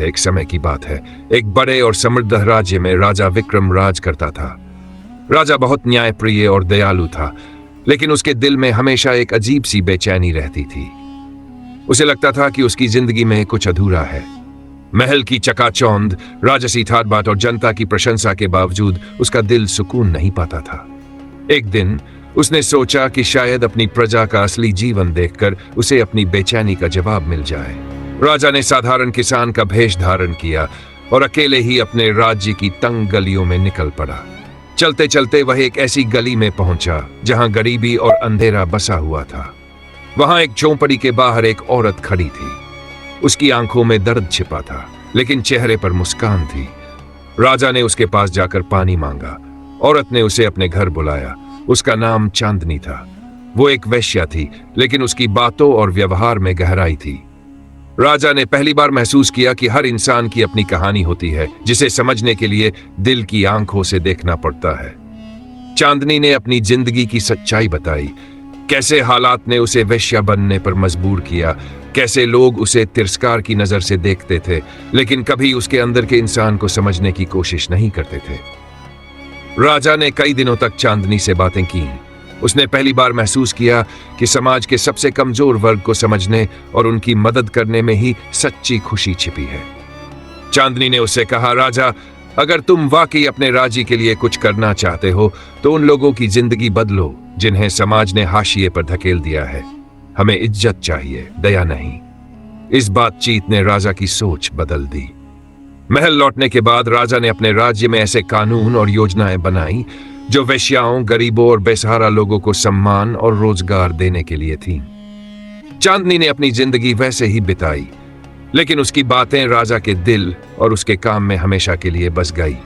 एक समय की बात है। एक बड़े और समृद्ध राज्य में राजा विक्रम राज करता था। राजा बहुत न्यायप्रिय और दयालु था, लेकिन उसके दिल में हमेशा एक अजीब सी बेचैनी रहती थी। उसे लगता था कि उसकी जिंदगी में कुछ अधूरा है। महल की चकाचौंध, राजसी ठाट-बाट और जनता की प्रशंसा के बावजूद उसका दिल सुकून नहीं पाता था। एक दिन उसने सोचा कि शायद अपनी प्रजा का असली जीवन देखकर उसे अपनी बेचैनी का जवाब मिल जाए। राजा ने साधारण किसान का भेष धारण किया और अकेले ही अपने राज्य की तंग गलियों में निकल पड़ा। चलते चलते वह एक ऐसी गली में पहुंचा जहां गरीबी और अंधेरा बसा हुआ था। वहां एक झोंपड़ी के बाहर एक औरत खड़ी थी। उसकी आंखों में दर्द छिपा था, लेकिन चेहरे पर मुस्कान थी। राजा ने उसके पास जाकर पानी मांगा। औरत ने उसे अपने घर बुलाया। उसका नाम चांदनी था। वो एक वेश्या थी, लेकिन उसकी बातों और व्यवहार में गहराई थी। राजा ने पहली बार महसूस किया कि हर इंसान की अपनी कहानी होती है, जिसे समझने के लिए दिल की आंखों से देखना पड़ता है। चांदनी ने अपनी जिंदगी की सच्चाई बताई। कैसे हालात ने उसे वेश्या बनने पर मजबूर किया, कैसे लोग उसे तिरस्कार की नजर से देखते थे, लेकिन कभी उसके अंदर के इंसान को समझने की कोशिश नहीं करते थे। राजा ने कई दिनों तक चांदनी से बातें की। उसने पहली बार महसूस किया कि समाज के सबसे कमजोर वर्ग को समझने और उनकी मदद करने में ही सच्ची खुशी छिपी है। चांदनी ने उससे कहा, राजा, अगर तुम वाकई अपने राज्य के लिए कुछ करना चाहते हो तो उन लोगों की जिंदगी बदलो जिन्हें समाज ने हाशिए पर धकेल दिया है। हमें इज्जत चाहिए, दया नहीं। इस बातचीत ने राजा की सोच बदल दी। महल लौटने के बाद राजा ने अपने राज्य में ऐसे कानून और योजनाएं बनाई जो वेश्याओं, गरीबों और बेसहारा लोगों को सम्मान और रोजगार देने के लिए थीं। चांदनी ने अपनी जिंदगी वैसे ही बिताई, लेकिन उसकी बातें राजा के दिल और उसके काम में हमेशा के लिए बस गई।